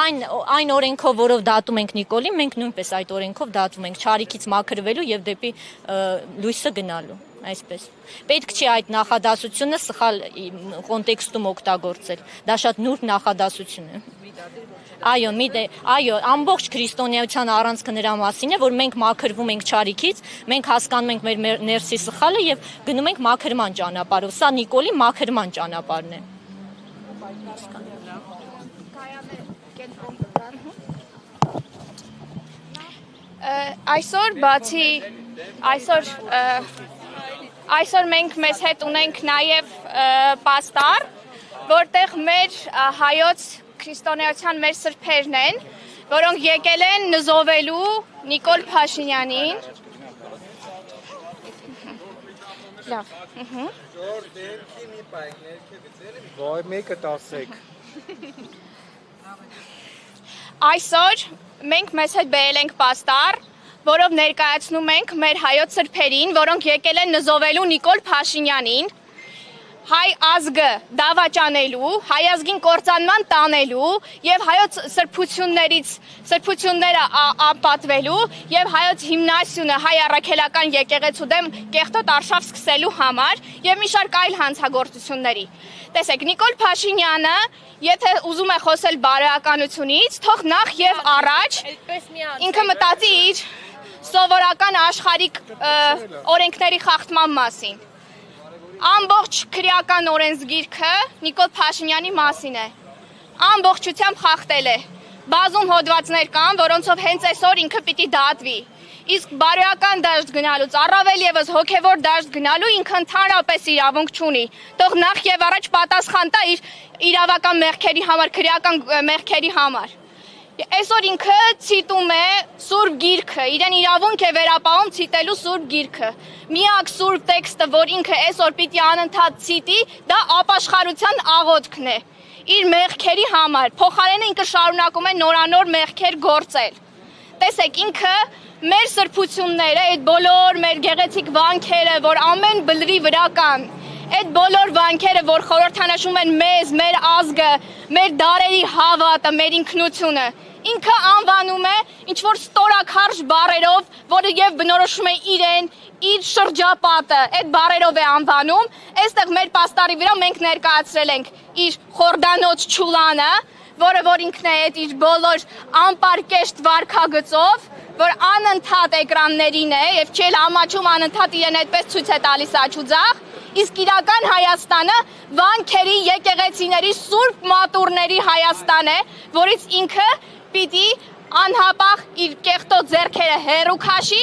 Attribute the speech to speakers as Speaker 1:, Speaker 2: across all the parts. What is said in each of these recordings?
Speaker 1: այն օրենքով, որով դատում ենք Նիկոլին, մենք նույնպես այդ օրենքով դատում ենք չարիքից մաքրվելու եւ դեպի լույսը գնալու, այսպես։ Պետք չի այդ նախադասությունը սխալ կոնտեքստում օգտագործել։ Դա շատ նուրբ նախադասություն է։ Այո, ամբողջ քրիստոնեության առանցքը նրա մասին է, որ մենք մաքրվում ենք չարիքից, մենք հասկանում ենք մեր ներսի սխալը եւ գնում ենք մաքրման ճանապարհով։ Սա Նիկոլի մաքրման ճանապարհն է։
Speaker 2: Այսօր մենք մեզ հետ ունենք նաև պաստար, որտեղ մեր հայոց քրիստոնեության մեր սրբերն են, որոնք եկել են նզովելու Նիկոլ Փաշինյանին։ Լավ։
Speaker 3: Ոայ մեկը տասեք։
Speaker 2: Այսօր մենք մեզ հետ բերել ենք պաստար, որով ներկայացնում ենք մեր հայոց սրբերին, որոնք եկել են նզովելու Նիկոլ Փաշինյանին, հայ ազգը դավաճանելու, հայ ազգին կործանման տանելու եւ հայոց սրբությունները ապատվելու եւ հայոց հիմնասյունը հայ առաքելական եկեղեցու դեմ կեղտոտ արշավ սկսելու համար եւ մի շարք այլ հանցագործությունների։ Տեսեք, Նիկոլ Փաշինյանը, եթե ուզում է խոսել բարոյականությունից, թող նախ եւ առաջ ինքը մտածի իր սովորական աշխարհիկ օրենքների խախտման մասին։ Ամբողջ քրեական օրենսգիրքը Նիկոլ Փաշինյանի մասին է։ Ամբողջությամբ խախտել է։ Բազում հոդվածներ կան, որոնցով հենց այսօր ինքը պիտի դատվի։ Իսկ բարոյական դաշտ գնալուց առավել եւս հոգեվոր դաշտ գնալու ինքը ընդհանրապես իրավունք չունի։ Թող նախ եւ առաջ պատասխան տա իր իրավական մեղքերի համար, քրեական մեղքերի համար։ Այսօր ինքը ցիտում է Սուրբ Գիրքը, իրեն իրավունք է վերապահում ցիտելու Սուրբ Գիրքը։ Միակ Սուրբ տեքստը, որ ինքը այսօր պիտի անընդհատ ցիտի, դա ապաշխարության աղոթքն է։ Իր մեղքերի համար, փոխարենը ինքը շարունակում է նորանոր մեղքեր գործել։ Տեսեք, ինքը մեր սրբությունները, այդ բոլոր մեր գեղեցիկ վանքերը, որ ամեն բլրի վրա կան, այդ բոլոր վանքերը, որ խորհրդանշում են մեզ, մեր ազգը, մեր դարերի հավատը, մեր ինքնությունը, ինքը անվանում է ինչ-որ ստորաքարշ բառերով, որը եւ բնորոշում է իրեն, իր շրջապատը, այդ բառերով է անվանում։ Այստեղ մեր պաստարի վրա մենք ներկայացրել ենք իր խորդանոց չուլանը, որ ինքն է այդ իր բոլոր անպարկեշտ վարքագծով, որ անընդհատ էկրաններին է եւ չել ամաչում անընդհատ իրեն այդպես ցույց է տալիս աչուձախ, իսկ իրական Հայաստանը վանքերի, եկեղեցիների, սուրբ մատուրների Հայաստան է, որից ինքը պիտի անհապաղ իր կեղտոտ ձեռքերը հեռու քաշի,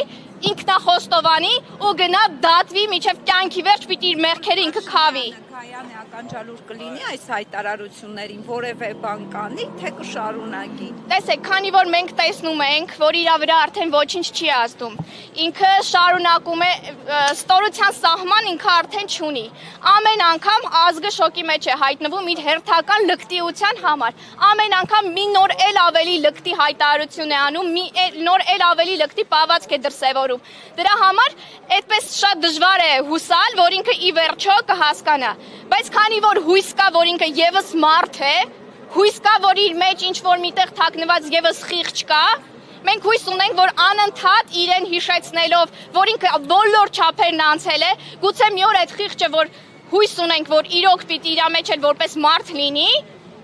Speaker 2: ինքնախոստովանի ու գնա դատվի մինչև կյանքի վերջ պիտի իր մեղքերը ինքը քավի։
Speaker 4: Կայանի ականջալուր կլինի այս հայտարարություններին, որևէ բան կանի, թե կշարունակի։
Speaker 2: Տեսեք, քանի որ մենք տեսնում ենք, որ իր վրա արդեն ոչինչ չի ազդում, ինքը շարունակում է ստորության սահման ինքը արդեն չունի։ Ամեն անգամ ազգը շոկի մեջ է հայտնվում իր հերթական լկտիության համար։ Ամեն անգամ մի նոր էլ ավելի լկտի հայտարարություն է անում, մի նոր էլ ավելի լկտի պահվածք է դրսևորում։ Դրա համար այդպես շատ դժվար է հուսալ, որ ինքը ի վերջո կհասկանա։ Բայց քանի որ հույս կա, որ ինքը եւս մարդ է, հույս կա, որ իր մեջ ինչ-որ միտեղ թաքնված եւս խիղճ կա, մենք հույս ունենք, որ անընդհատ իրեն հիշեցնելով, որ ինքը բոլոր չափերն անցել է, գուցե մի օր այդ խիղճը, որ հույս ունենք, որ իրոք պիտի իր մեջ էլ որպես մարդ լինի,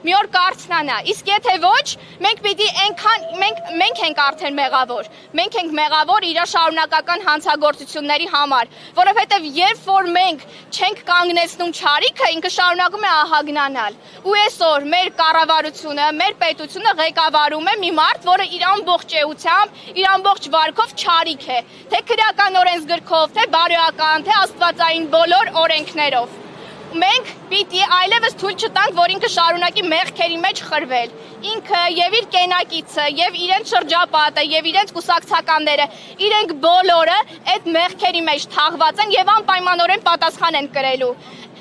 Speaker 2: մի օր կարծնանա, իսկ եթե ոչ, մենք ենք արդեն մեղավոր, մենք ենք մեղավոր իր շարունակական հանցագործությունների համար, որովհետև երբ որ մենք չենք կանգնեցնում չարիքը, ինքը շարունակում է ահագնանալ, ու այսօր մեր կառավարությունը, մեր պետությունը ղեկավարում է մի մարդ, որը իր ամբողջ էությամբ, իր ամբողջ վարքով չարիք է, թե քրեական օրենսգրքով, թե բարոյական, թե աստվածային բոլոր օրենքներով։ Մենք պիտի այլևս թույլ չտանք, որ ինքը շարունակի մեղքերի մեջ խրվել։ Ինքը եւ իր կենակիցը, եւ իրենց շրջապատը, եւ իրենց կուսակցականները, իրենք բոլորը այդ մեղքերի մեջ թաղված են եւ անպայմանորեն պատասխան են կրելու։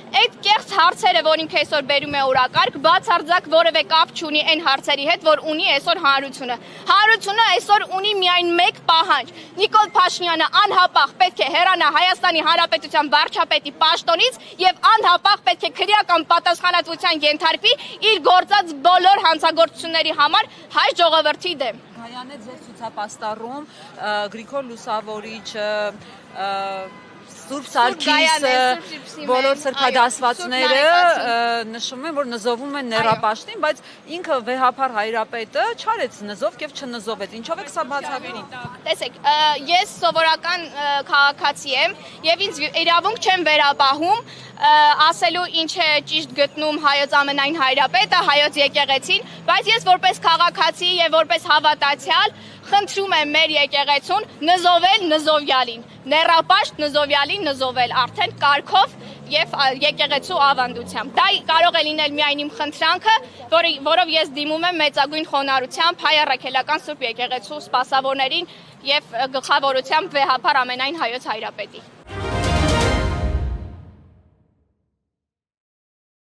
Speaker 2: Այդ կեղծ հարցերը, որ ինքը այսօր բերում է օրակարգ, բացարձակ որևէ կապ չունի այն հարցերի հետ, որ ունի այսօր հանրությունը։ Հանրությունը այսօր ունի միայն մեկ պահանջ։ Նիկոլ Փաշինյանը անհապաղ պետք է հեռանա Հայաստանի Հանրապետության վարչապետի պաշտոնից եւ անհապաղ Ղարաբաղ պետք է քրեական պատասխանատվության ենթարկվի իր գործած բոլոր հանցագործությունների համար հայ ժողովրդի դեմ։
Speaker 5: Հայանե ձեր ցուցապաստառում Գրիգոր Լուսավորիչը, Սուրբ Սարգիսը, բոլոր սրբադասվածները նշում են, որ նզովում են նեռապաշտին, բայց ինքը վեհափար հայրապետը չարեց նզով եւ չնզովեց։ Ինչով է սա բացատրում։
Speaker 2: Տեսեք, ես սովորական քաղաքացի եմ եւ ինձ իրավունք չեմ վերապահում ասելու ինչ է ճիշտ գտնում հայոց ամենայն հայրապետը, հայոց եկեղեցին, բայց ես որպես քաղաքացի եւ որպես հավատացյալ խնդրում եմ մեր եկեղեցուն նզովել նզովյալին, նեռապաշտ նզովյալին նզովել արդեն կարգով եւ եկեղեցու ավանդությամբ։ Դա կարող է լինել միայն իմ խնդրանքը, որով ես դիմում եմ մեծագույն խոնարհությամբ հայ առաքելական Սուրբ եկեղեցու սպասավորներին եւ գլխավորությամբ վեհափար ամենայն հայոց հայրապետի։